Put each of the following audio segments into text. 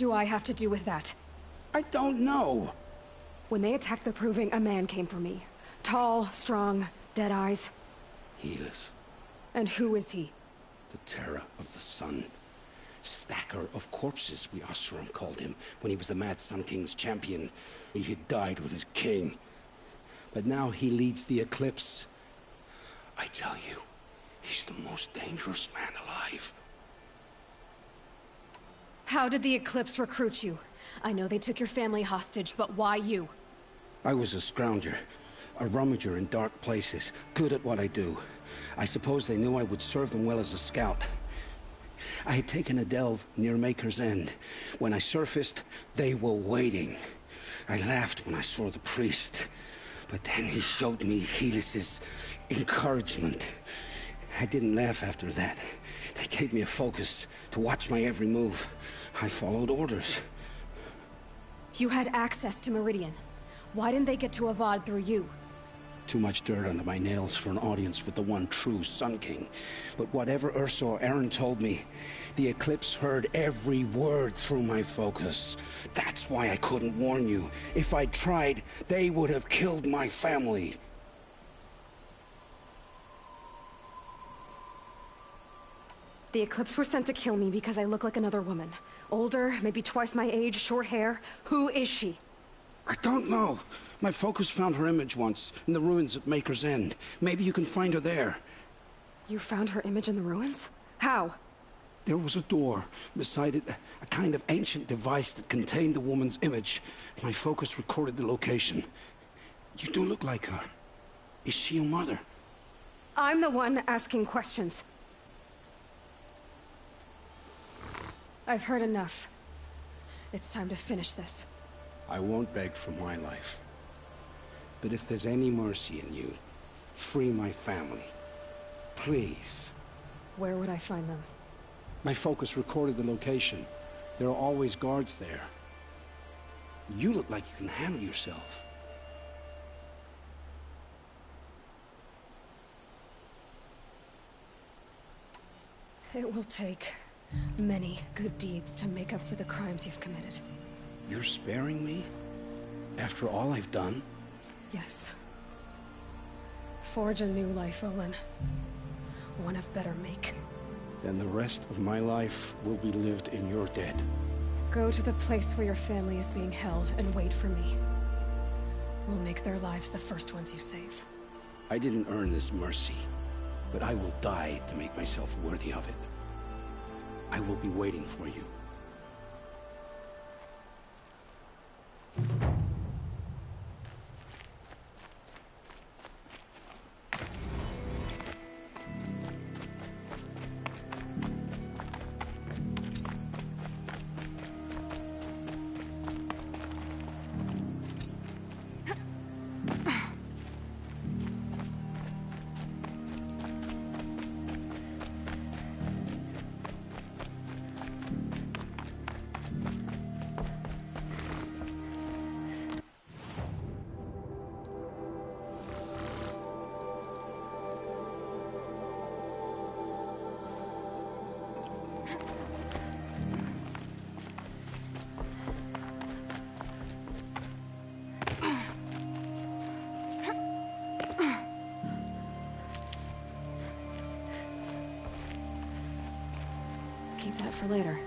do I have to do with that? I don't know. When they attacked the Proving, a man came for me. Tall, strong, dead eyes. Helis. And who is he? The terror of the sun. Stacker of corpses, we Oseram called him, when he was the Mad Sun King's champion. He had died with his king. But now he leads the Eclipse. I tell you, he's the most dangerous man alive. How did the Eclipse recruit you? I know they took your family hostage, but why you? I was a scrounger, a rummager in dark places, good at what I do. I suppose they knew I would serve them well as a scout. I had taken a delve near Maker's End. When I surfaced, they were waiting. I laughed when I saw the priest, but then he showed me Helis's encouragement. I didn't laugh after that. They gave me a focus to watch my every move. I followed orders. You had access to Meridian. Why didn't they get to Avad through you? Too much dirt under my nails for an audience with the one true Sun King. But whatever Ursa or Aaron told me, the Eclipse heard every word through my focus. That's why I couldn't warn you. If I'd tried, they would have killed my family. The Eclipse were sent to kill me because I look like another woman. Older, maybe twice my age, short hair. Who is she? I don't know. My focus found her image once, in the ruins at Maker's End. Maybe you can find her there. You found her image in the ruins? How? There was a door. Beside it, a kind of ancient device that contained the woman's image. My focus recorded the location. You do look like her. Is she your mother? I'm the one asking questions. I've heard enough. It's time to finish this. I won't beg for my life. But if there's any mercy in you, free my family. Please. Where would I find them? My focus recorded the location. There are always guards there. You look like you can handle yourself. It will take many good deeds to make up for the crimes you've committed. You're sparing me? After all I've done? Yes. Forge a new life, Olin. One of better make. Then the rest of my life will be lived in your debt. Go to the place where your family is being held and wait for me. We'll make their lives the first ones you save. I didn't earn this mercy, but I will die to make myself worthy of it. I will be waiting for you. Keep that for later.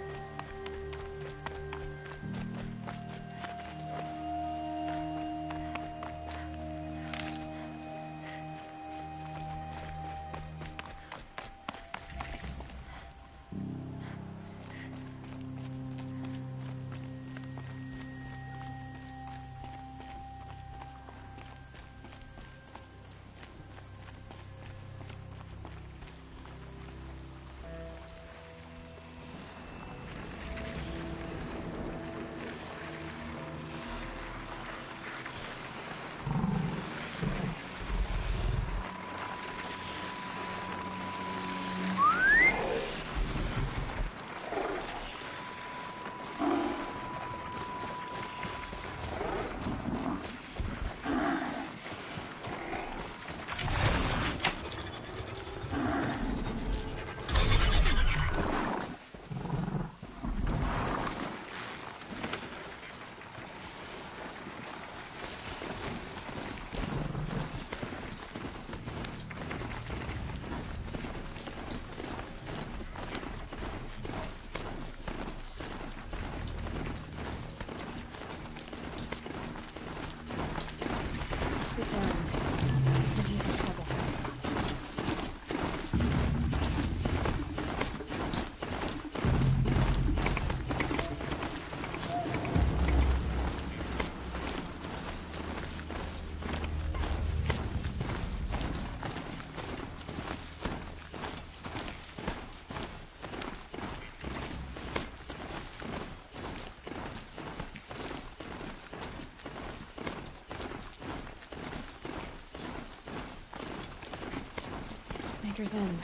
Maker's End.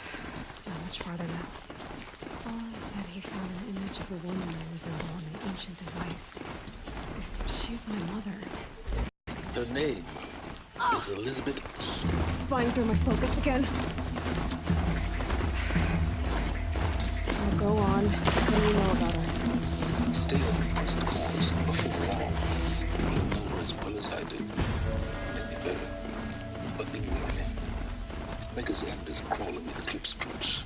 Not much farther now. Owen said he found an image of a woman that resembled on an ancient device. If she's my mother... Her name is Elizabeth. Spying through my focus again. Now go on. What do you know about her? Stay on the present course. Before long, you'll know her as well as I do. Maybe better. But be wary. Maker's End is crawling with Eclipse troops.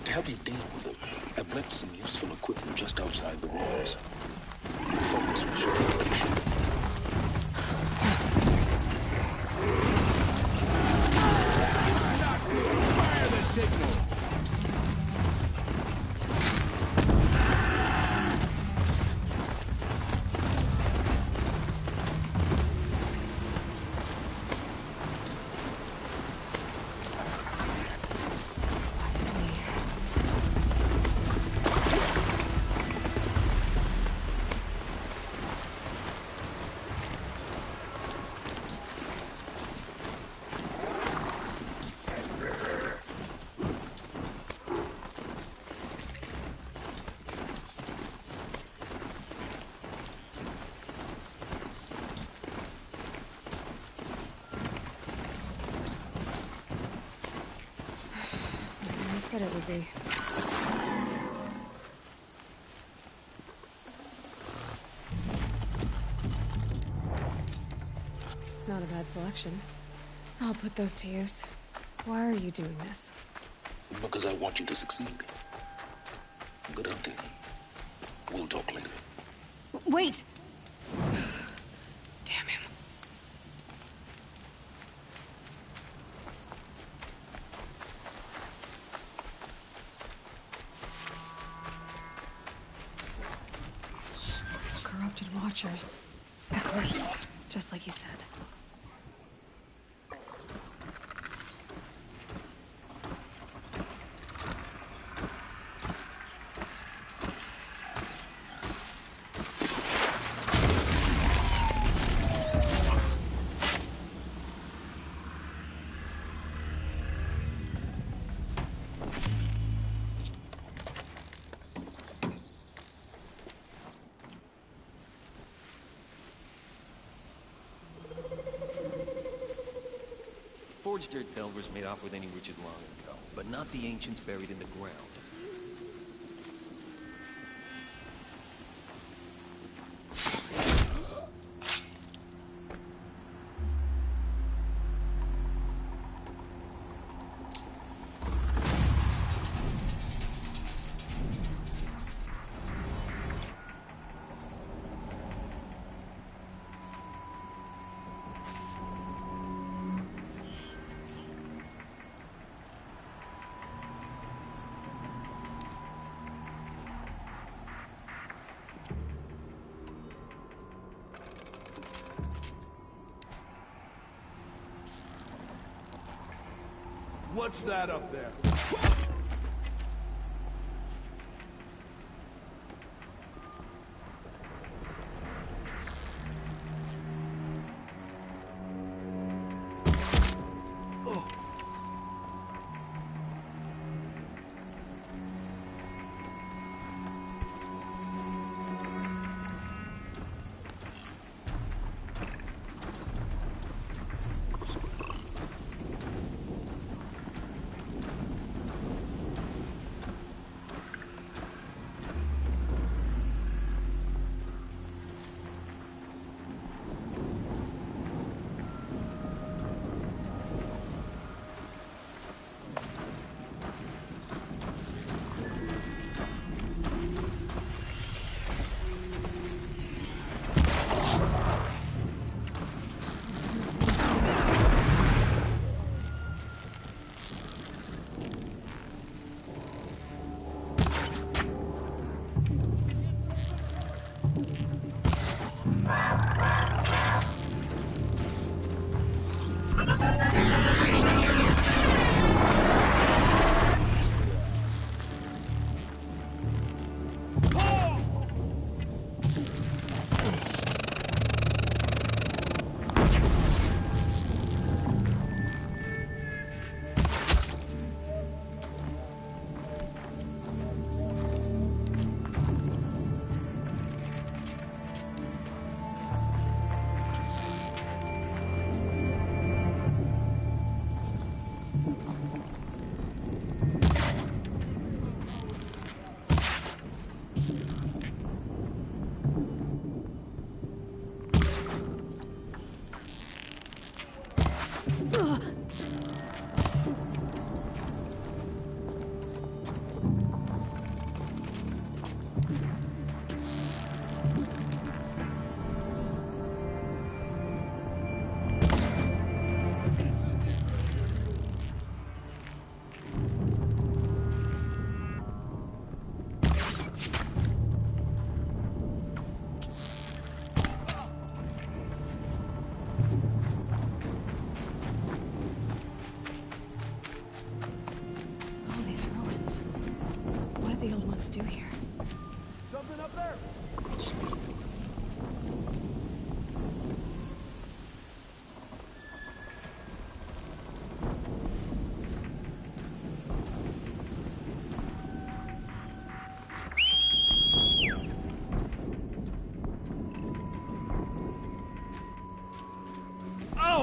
To help you deal with them, I've left some useful equipment just outside the walls. Your focus will show the location. Fire the signal! Said it would be. Not a bad selection. I'll put those to use. Why are you doing this? Because I want you to succeed. Good hunting. We'll talk later. Wait! Damn him. Corrupted Watchers. Eclipse. Just like you said. Forged dirt delvers made off with any riches long ago, but not the ancients buried in the ground. What's that up there?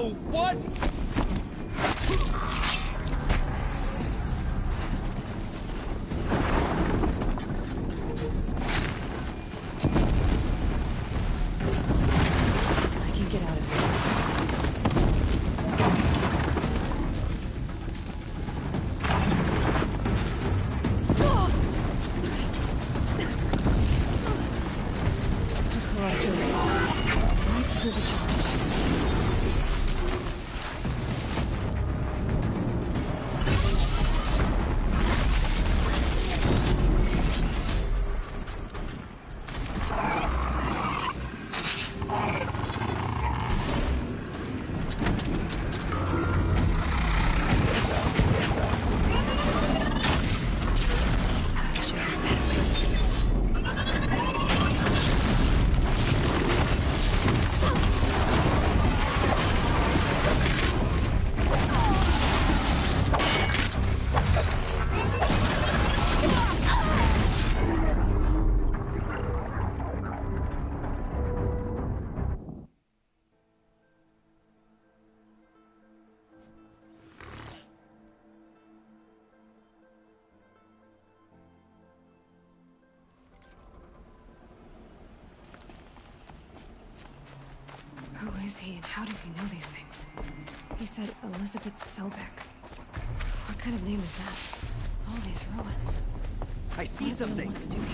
Whoa! What? I can get out of this. Who is he and how does he know these things? He said Elizabeth Sobek. What kind of name is that? All these ruins. I see What do the something. ones do here?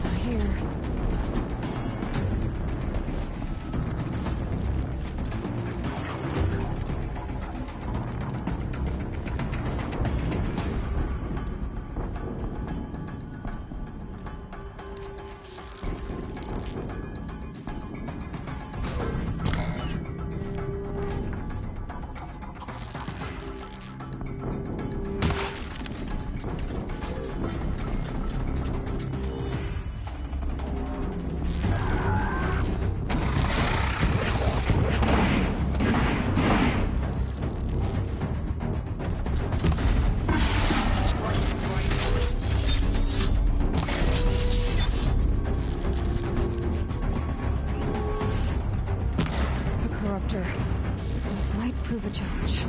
Not here. A corruptor. It might prove a challenge.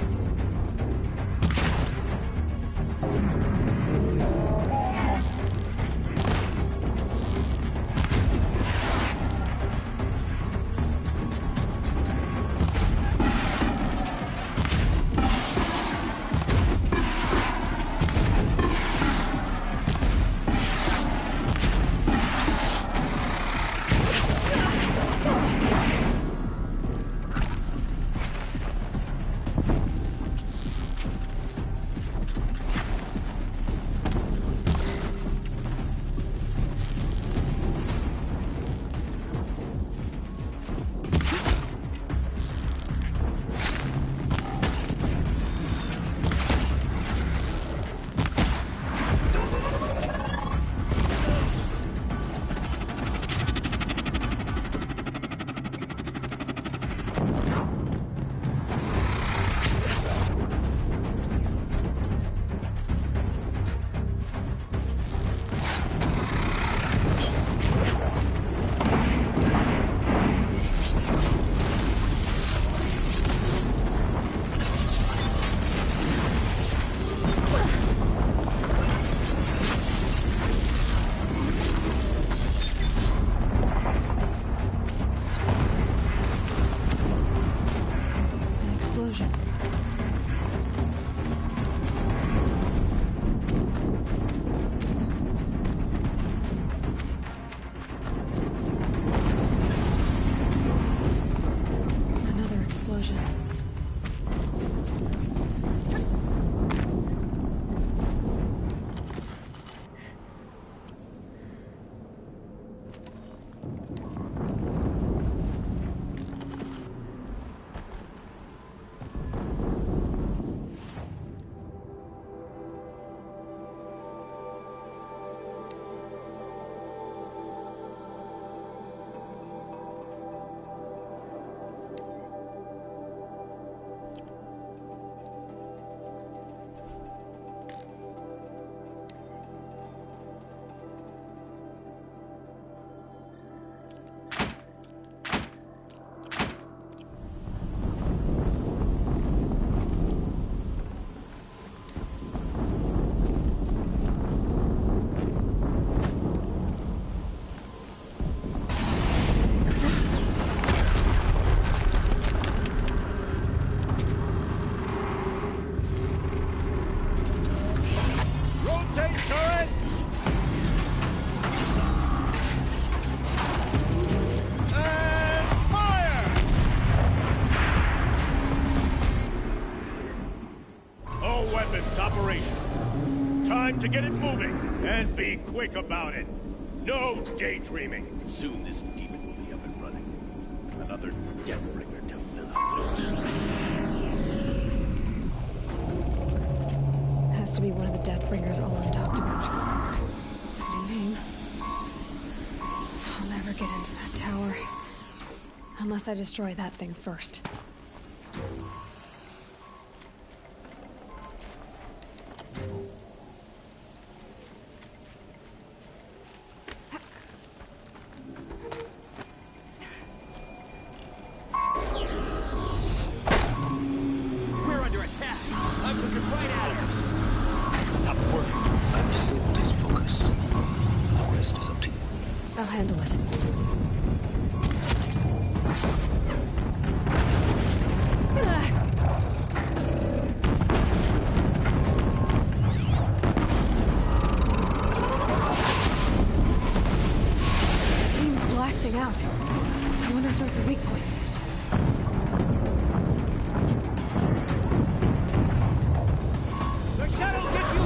An explosion. Another explosion. time to get it moving, and be quick about it. No daydreaming. Soon this demon will be up and running. Another Deathbringer to fill up. Has to be one of the Deathbringers Olin talked about. Pretty name. I'll never get into that tower. Unless I destroy that thing first. We're under attack! I'm looking right at us! Not working. I've disabled his focus. The rest is up to you. I'll handle it. Steam's blasting out. I wonder if those are weak points. The shuttle get you!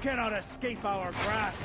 cannot escape our grasp.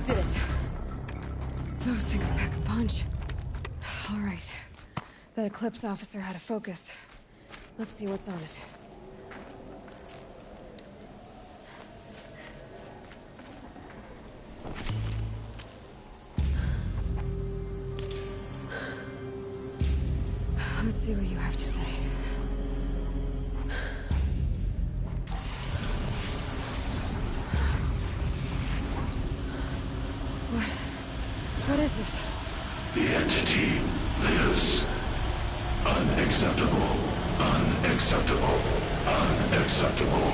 Did it. Those things pack a punch. All right. That Eclipse officer had a focus. Let's see what's on it. Let's see what you have to say. What is this? The entity lives. Unacceptable. Unacceptable. Unacceptable.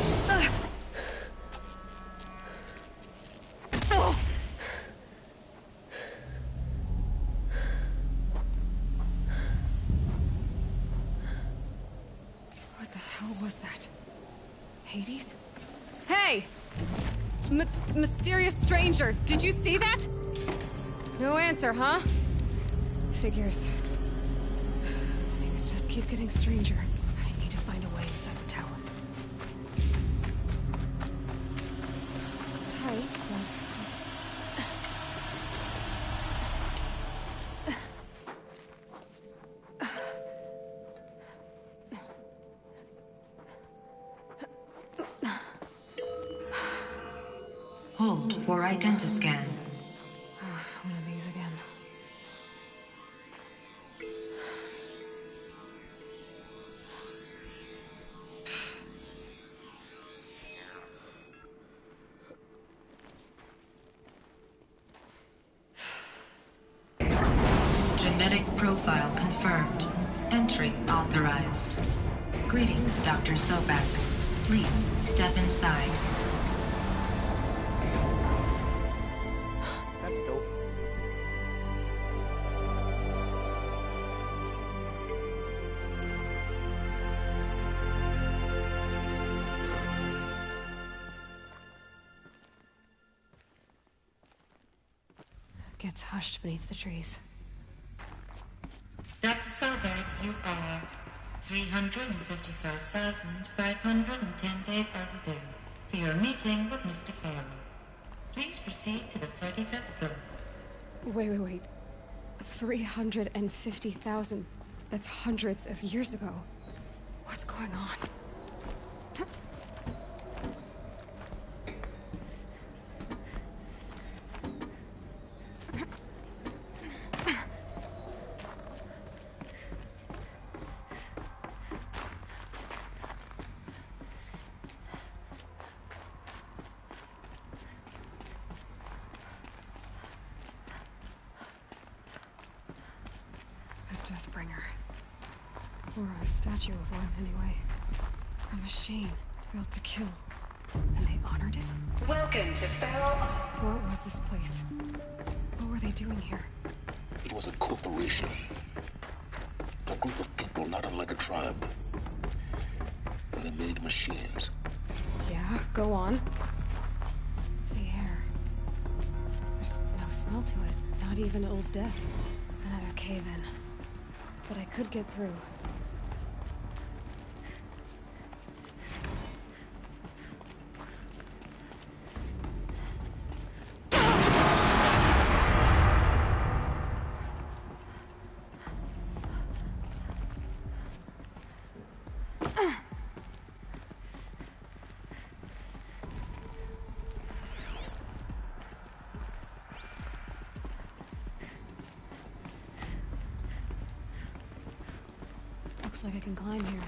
What the hell was that? Hades? Hey! Mysterious stranger, did you see that? No answer, huh? Figures. Things just keep getting stranger. I need to find a way inside the tower. Looks tight, but... Hold for identiscan. One of these again. Genetic profile confirmed. Entry authorized. Greetings, Dr. Sobek. Please step inside. That's dope. gets hushed beneath the trees. Dr. Soberg, you are 355,510 days overdue for your meeting with Mr. Farrell. Please proceed to the 35th floor. Wait. 350,000. That's hundreds of years ago. What's going on? Deathbringer. Or a statue of one, anyway. A machine built to kill. And they honored it? Welcome to Farrell. What was this place? What were they doing here? It was a corporation. A group of people not unlike a tribe. And they made machines. Yeah, go on. The air. There's no smell to it. Not even old death. Another cave-in. But I could get through. Looks like I can climb here.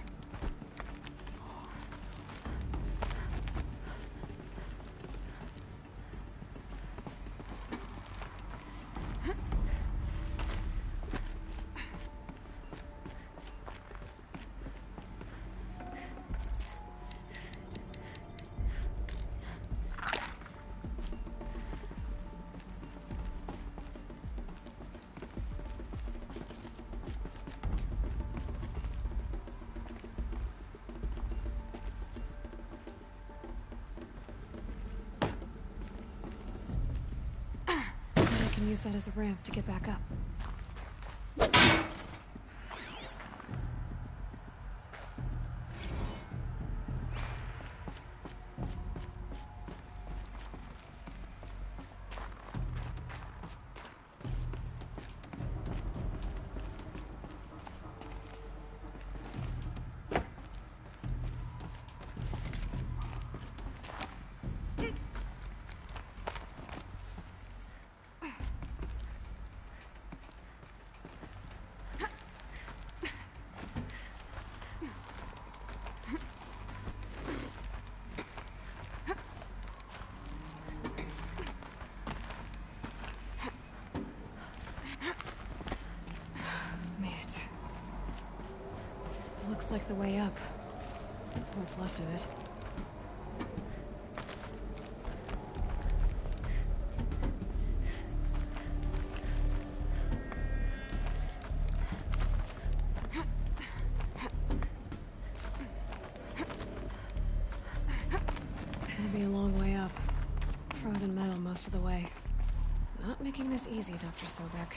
Use that as a ramp to get back up. Looks like the way up. What's left of it. It'll be a long way up. Frozen metal most of the way. Not making this easy, Dr. Sobek.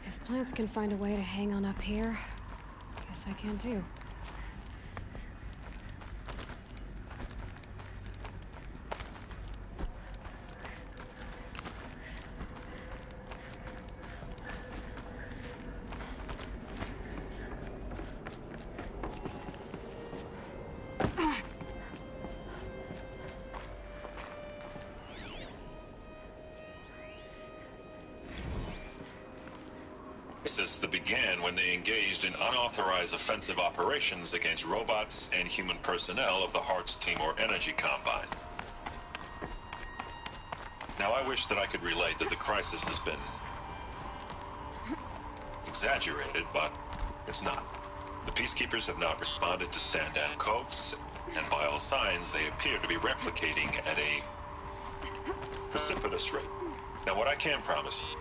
If plants can find a way to hang on up here, guess I can too. That began when they engaged in unauthorized offensive operations against robots and human personnel of the Hearts Timor Energy Combine. Now, I wish that I could relate that the crisis has been exaggerated, but it's not. The peacekeepers have not responded to stand-down codes, and by all signs, they appear to be replicating at a precipitous rate. Now, what I can promise you,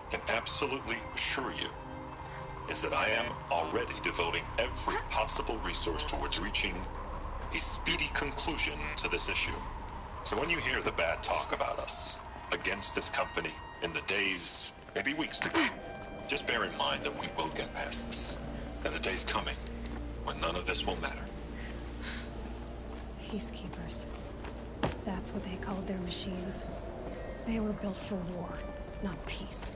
can absolutely assure you, is that I am already devoting every possible resource towards reaching a speedy conclusion to this issue. So when you hear the bad talk about us, against this company, in the days, maybe weeks to come, just bear in mind that we will get past this. And the day's coming when none of this will matter. Peacekeepers. That's what they called their machines. They were built for war, not peace.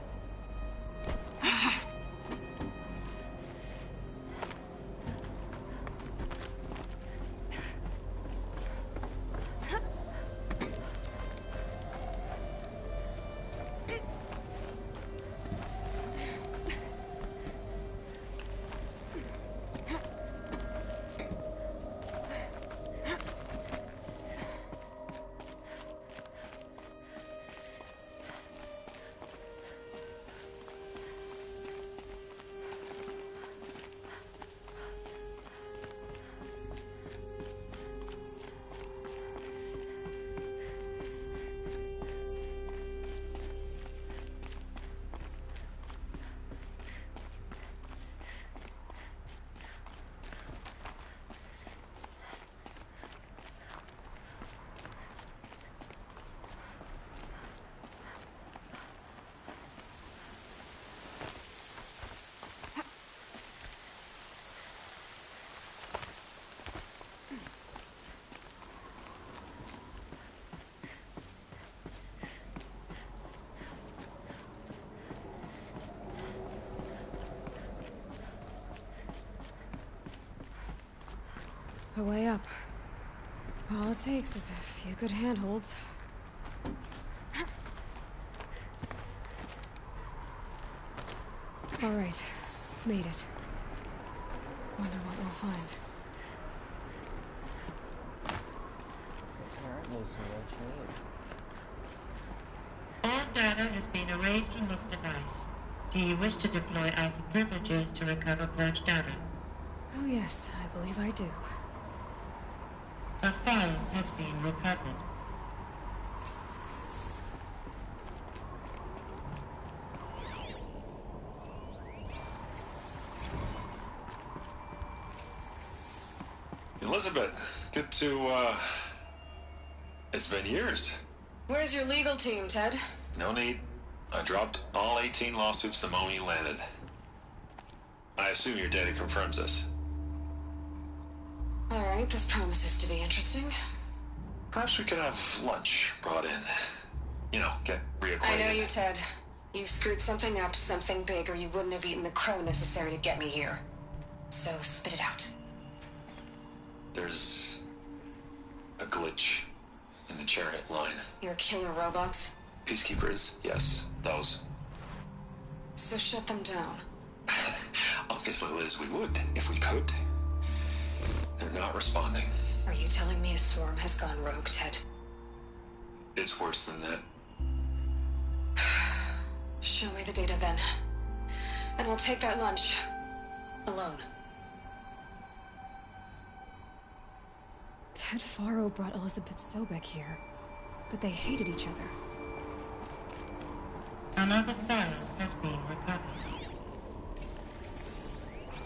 A way up. All it takes is a few good handholds. All right, made it. Wonder what we'll find. Apparently so much need. All data has been erased from this device. Do you wish to deploy Alpha privileges to recover purged data? Oh yes, I believe I do. A file has been recovered. Elizabeth, good to, it's been years. Where's your legal team, Ted? No need. I dropped all 18 lawsuits the moment you landed. I assume your data confirms this. All right, this promises to be interesting. Perhaps we could have lunch brought in. You know, get reacquainted. I know you, Ted. You screwed something up, something big, or you wouldn't have eaten the crow necessary to get me here. So spit it out. There's a glitch in the chariot line. Your killer robots? Peacekeepers, yes, those. So shut them down. Obviously, Liz, we would, if we could. They're not responding. Are you telling me a swarm has gone rogue, Ted? It's worse than that. Show me the data then. And I'll take that lunch. Alone. Ted Faro brought Elizabeth Sobek here, but they hated each other. Another file has been recovered.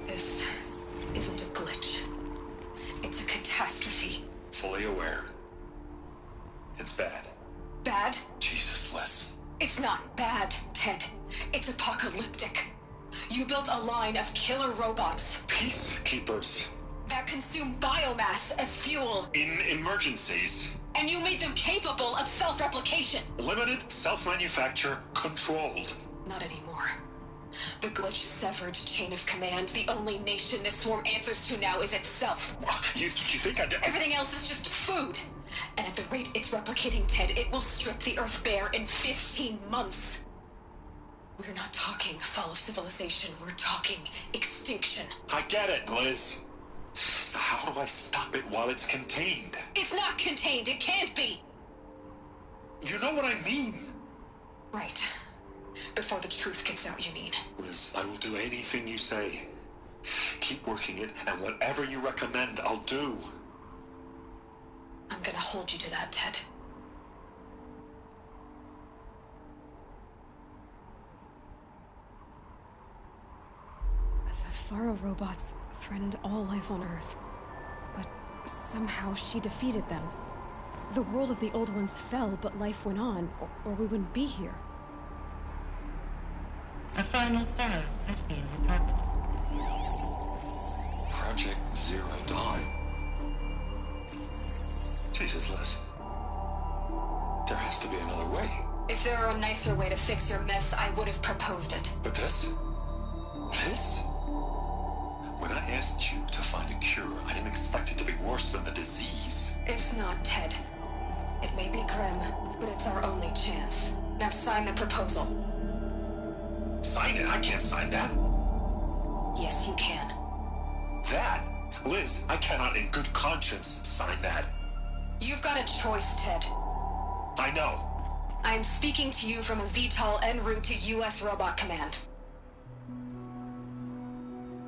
This isn't a glitch. It's a catastrophe. Fully aware. It's bad. Bad? Jesus, Les. It's not bad, Ted. It's apocalyptic. You built a line of killer robots. Peacekeepers. That consume biomass as fuel. In emergencies. And you made them capable of self-replication. Limited, self-manufacture, controlled. Not anymore. The glitch severed chain of command. The only nation this swarm answers to now is itself. You think I did? Everything else is just food. And at the rate it's replicating, Ted, it will strip the Earth bare in 15 months. We're not talking fall of civilization. We're talking extinction. I get it, Liz. So how do I stop it while it's contained? It's not contained. It can't be. You know what I mean. Right. Before the truth gets out, you mean? Liz, I will do anything you say. Keep working it, and whatever you recommend, I'll do. I'm gonna hold you to that, Ted. The Faro robots threatened all life on Earth, but somehow she defeated them. The world of the Old Ones fell, but life went on, or we wouldn't be here. A final file has been recovered. Project Zero Dawn. Jesus, Liz. There has to be another way. If there were a nicer way to fix your mess, I would have proposed it. But this? This? When I asked you to find a cure, I didn't expect it to be worse than the disease. It's not, Ted. It may be grim, but it's our only chance. Now sign the proposal. Sign it? I can't sign that. Yes, you can. That? Liz, I cannot in good conscience sign that. You've got a choice, Ted. I know. I am speaking to you from a VTOL en route to U.S. Robot Command.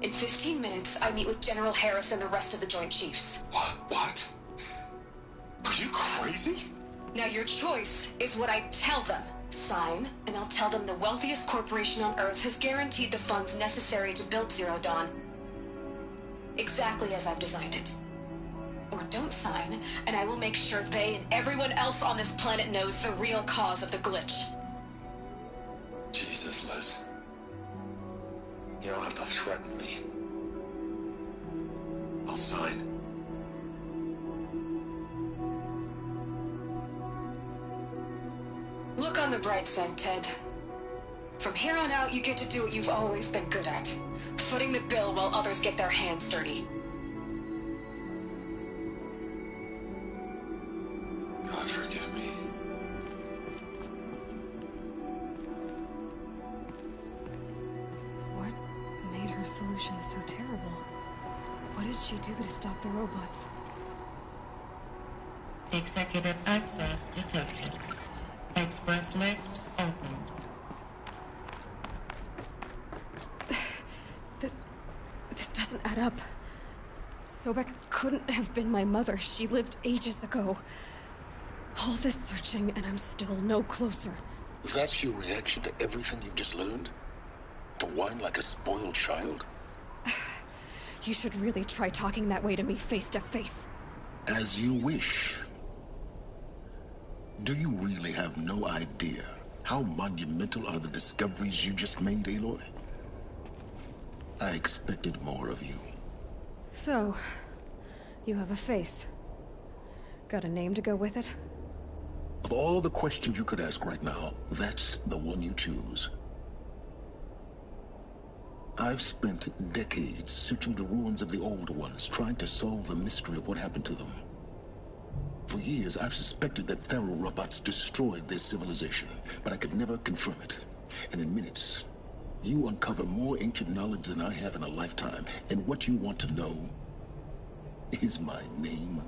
In 15 minutes, I meet with General Harris and the rest of the Joint Chiefs. What? Are you crazy? Now your choice is what I tell them. Sign, and I'll tell them the wealthiest corporation on Earth has guaranteed the funds necessary to build Zero Dawn. Exactly as I've designed it. Or don't sign, and I will make sure they and everyone else on this planet knows the real cause of the glitch. Jesus, Liz. You don't have to threaten me. I'll sign. Look on the bright side, Ted. From here on out, you get to do what you've always been good at. Footing the bill while others get their hands dirty. God forgive me. What made her solution so terrible? What did she do to stop the robots? Executive access detected. Express lift opened. This doesn't add up. Sobek couldn't have been my mother. She lived ages ago. All this searching, and I'm still no closer. That's your reaction to everything you've just learned? To whine like a spoiled child? You should really try talking that way to me face to face. As you wish. Do you really have no idea how monumental are the discoveries you just made, Aloy? I expected more of you. So, you have a face. Got a name to go with it? Of all the questions you could ask right now, that's the one you choose. I've spent decades searching the ruins of the Old Ones, trying to solve the mystery of what happened to them. For years, I've suspected that Faro robots destroyed their civilization, but I could never confirm it. And in minutes, you uncover more ancient knowledge than I have in a lifetime, and what you want to know is my name.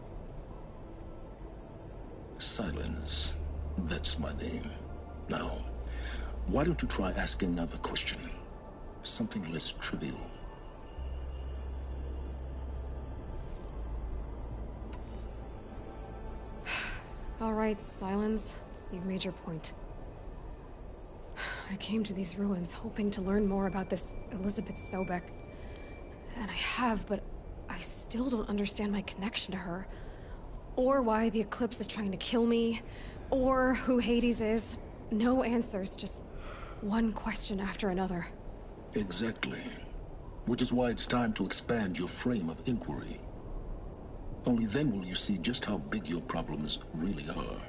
Silence. That's my name. Now, why don't you try asking another question? Something less trivial. All right, Silence. You've made your point. I came to these ruins hoping to learn more about this Elizabeth Sobek. And I have, but I still don't understand my connection to her. Or why the Eclipse is trying to kill me. Or who Hades is. No answers, just one question after another. Exactly. Which is why it's time to expand your frame of inquiry. Only then will you see just how big your problems really are.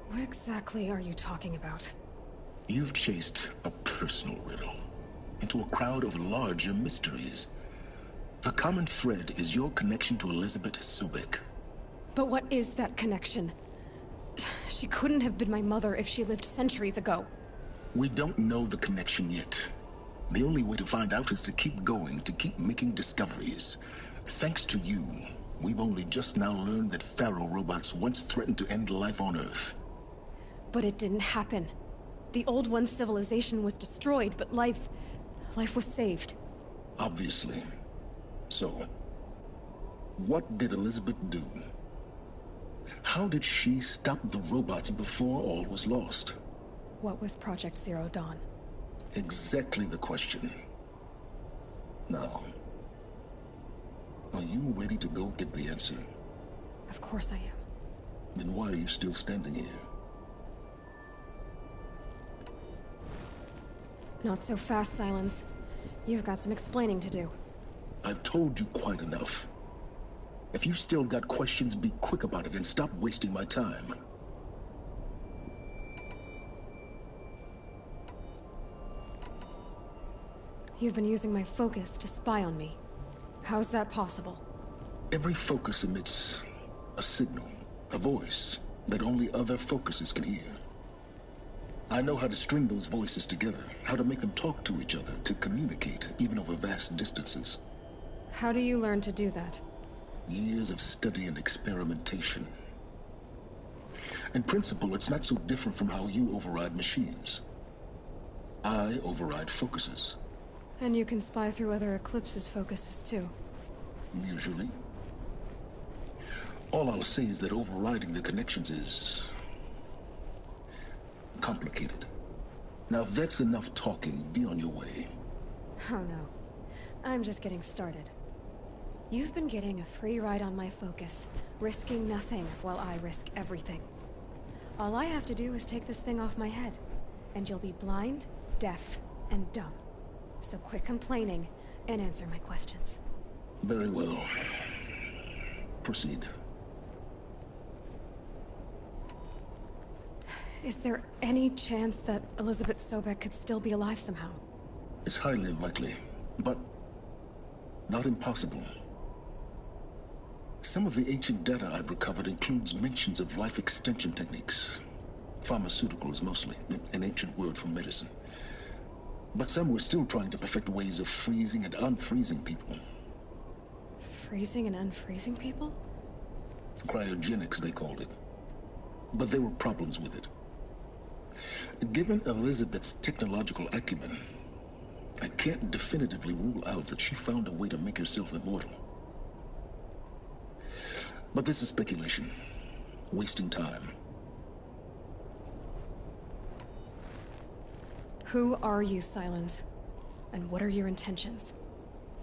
What exactly are you talking about? You've chased a personal riddle into a crowd of larger mysteries. The common thread is your connection to Elizabeth Sobek. But what is that connection? She couldn't have been my mother if she lived centuries ago. We don't know the connection yet. The only way to find out is to keep going, to keep making discoveries. Thanks to you, we've only just now learned that Faro robots once threatened to end life on Earth. But it didn't happen. The Old One's civilization was destroyed, but life was saved. Obviously. So, what did Elizabeth do? How did she stop the robots before all was lost? What was Project Zero Dawn? Exactly the question. Now, are you ready to go get the answer? Of course I am. Then why are you still standing here? Not so fast, Silence. You've got some explaining to do. I've told you quite enough. If you still got questions, be quick about it and stop wasting my time. You've been using my focus to spy on me. How's that possible? Every focus emits a signal, a voice, that only other focuses can hear. I know how to string those voices together, how to make them talk to each other, to communicate, even over vast distances. How do you learn to do that? Years of study and experimentation. In principle, it's not so different from how you override machines. I override focuses. And you can spy through other Eclipse's focuses, too. Usually. All I'll say is that overriding the connections is complicated. Now, if that's enough talking, be on your way. Oh no. I'm just getting started. You've been getting a free ride on my focus, risking nothing while I risk everything. All I have to do is take this thing off my head, and you'll be blind, deaf, and dumb. So quit complaining and answer my questions. Very well. Proceed. Is there any chance that Elizabeth Sobek could still be alive somehow? It's highly unlikely, but not impossible. Some of the ancient data I've recovered includes mentions of life extension techniques. Pharmaceuticals, mostly, an ancient word for medicine. But some were still trying to perfect ways of freezing and unfreezing people. Freezing and unfreezing people? Cryogenics, they called it. But there were problems with it. Given Elizabeth's technological acumen, I can't definitively rule out that she found a way to make herself immortal. But this is speculation. Wasting time. Who are you, Silence? And what are your intentions?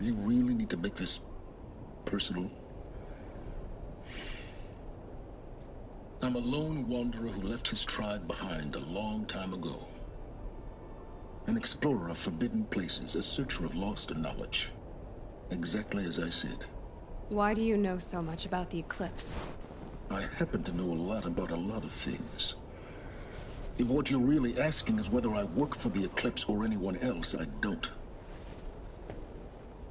You really need to make this personal? I'm a lone wanderer who left his tribe behind a long time ago. An explorer of forbidden places, a searcher of lost knowledge. Exactly as I said. Why do you know so much about the Eclipse? I happen to know a lot about a lot of things. If what you're really asking is whether I work for the Eclipse or anyone else, I don't.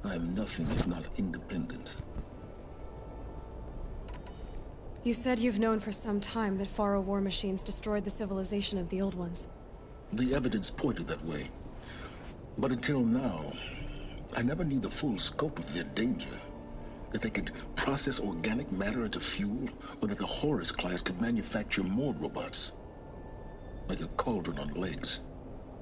I am nothing if not independent. You said you've known for some time that Faro war machines destroyed the civilization of the old ones. The evidence pointed that way. But until now, I never knew the full scope of their danger. That they could process organic matter into fuel, or that the Horus class could manufacture more robots. Like a cauldron on legs.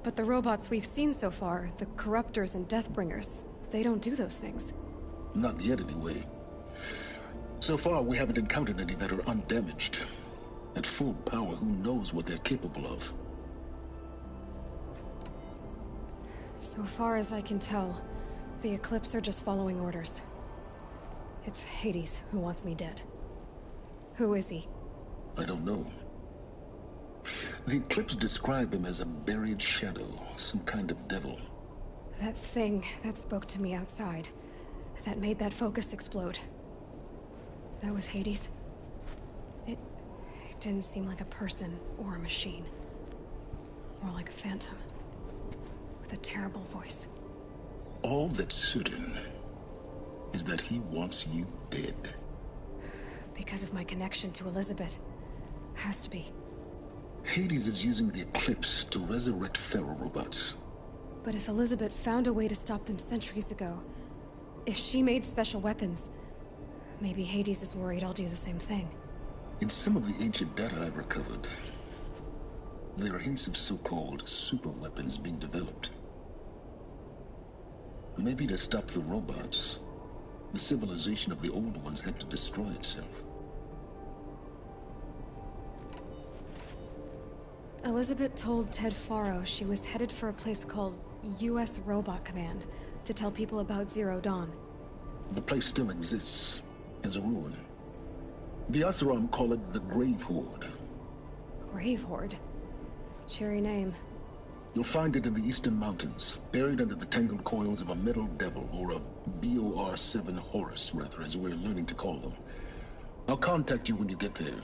But the robots we've seen so far, the Corruptors and Deathbringers, they don't do those things. Not yet, anyway. So far, we haven't encountered any that are undamaged. At full power, who knows what they're capable of? So far as I can tell, the Eclipse are just following orders. It's Hades who wants me dead. Who is he? I don't know. The Eclipse describe him as a buried shadow, some kind of devil. That thing that spoke to me outside, that made that focus explode. That was Hades? It didn't seem like a person or a machine. More like a phantom. With a terrible voice. All that's certain is that he wants you dead. Because of my connection to Elizabeth. Has to be. Hades is using the Eclipse to resurrect Pharaoh robots. But if Elizabeth found a way to stop them centuries ago, if she made special weapons, maybe Hades is worried I'll do the same thing. In some of the ancient data I've recovered, there are hints of so-called super weapons being developed. Maybe to stop the robots, the civilization of the old ones had to destroy itself. Elizabeth told Ted Faro she was headed for a place called U.S. Robot Command to tell people about Zero Dawn. The place still exists as a ruin. The Asaram call it the Grave Horde. Grave Horde. Cheery name. You'll find it in the Eastern Mountains, buried under the tangled coils of a metal devil, or a BOR-7 Horus, rather, as we're learning to call them. I'll contact you when you get there.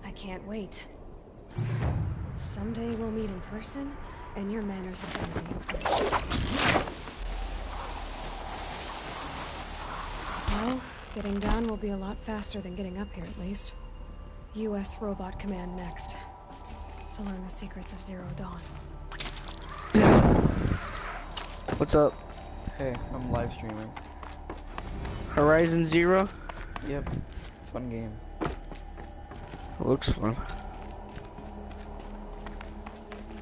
I can't wait. Someday we'll meet in person, and your manners are gonna be improved. Well, getting down will be a lot faster than getting up here, at least. U.S. Robot Command next. To learn the secrets of Zero Dawn. What's up? Hey, I'm live streaming. Horizon Zero? Yep. Fun game. It looks fun.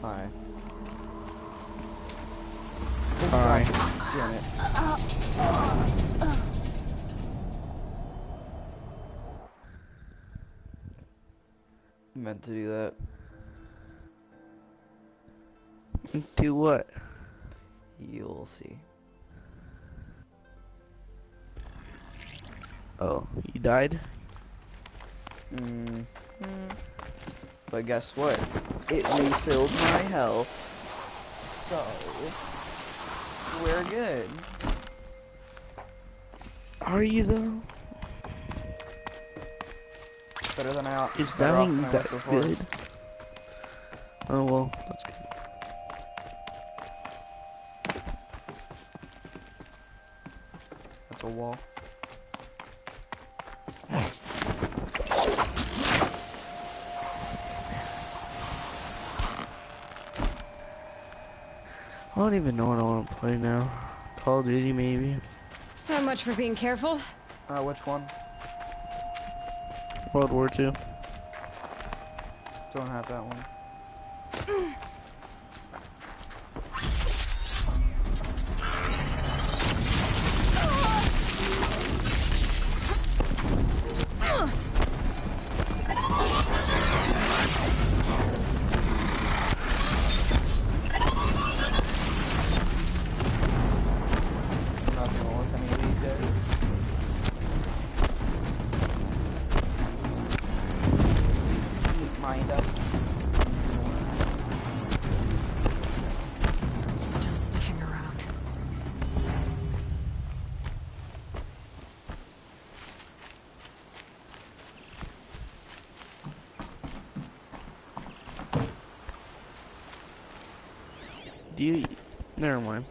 Hi. Hi. Damn it. Meant to do that. Do what? You'll see. Oh, you died? But guess what? It refilled my health. So, we're good. Are you though? Better than I Is better off dying than I was that before. good? Oh well, that's good. That's a wall. I don't even know what I want to play now. Call of Duty maybe? So much for being careful. Which one? World War II. Don't have that one. Still sniffing around. Do you... Never mind.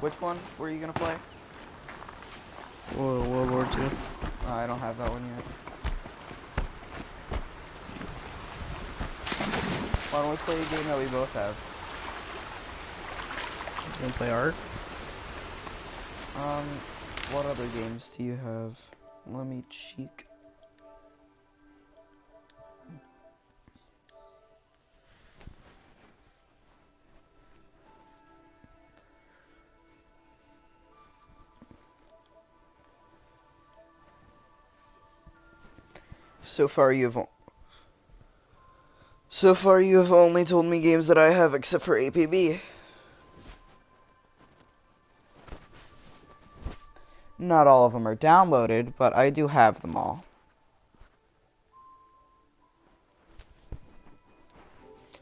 Which one were you gonna play? World War II. I don't have that one yet. Why don't we play a game that we both have? You gonna play Ark? What other games do you have? Let me cheek. So far you have only told me games that I have except for APB. Not all of them are downloaded, but I do have them all.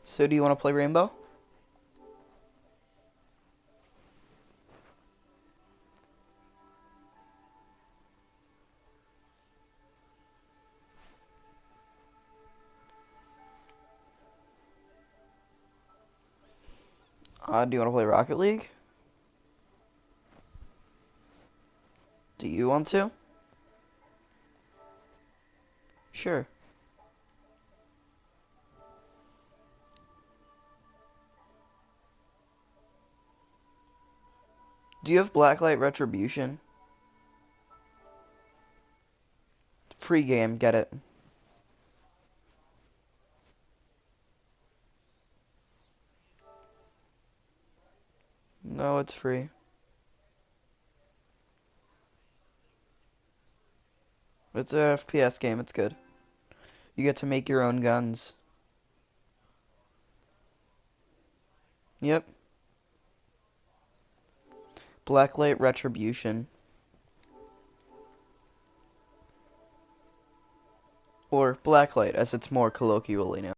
So do you want to play Rainbow? Do you want to play Rocket League? Do you want to? Sure. Do you have Blacklight Retribution? Free game, get it. No, it's free. It's an FPS game, it's good. You get to make your own guns. Yep. Blacklight Retribution. or blacklight as it's more colloquially known.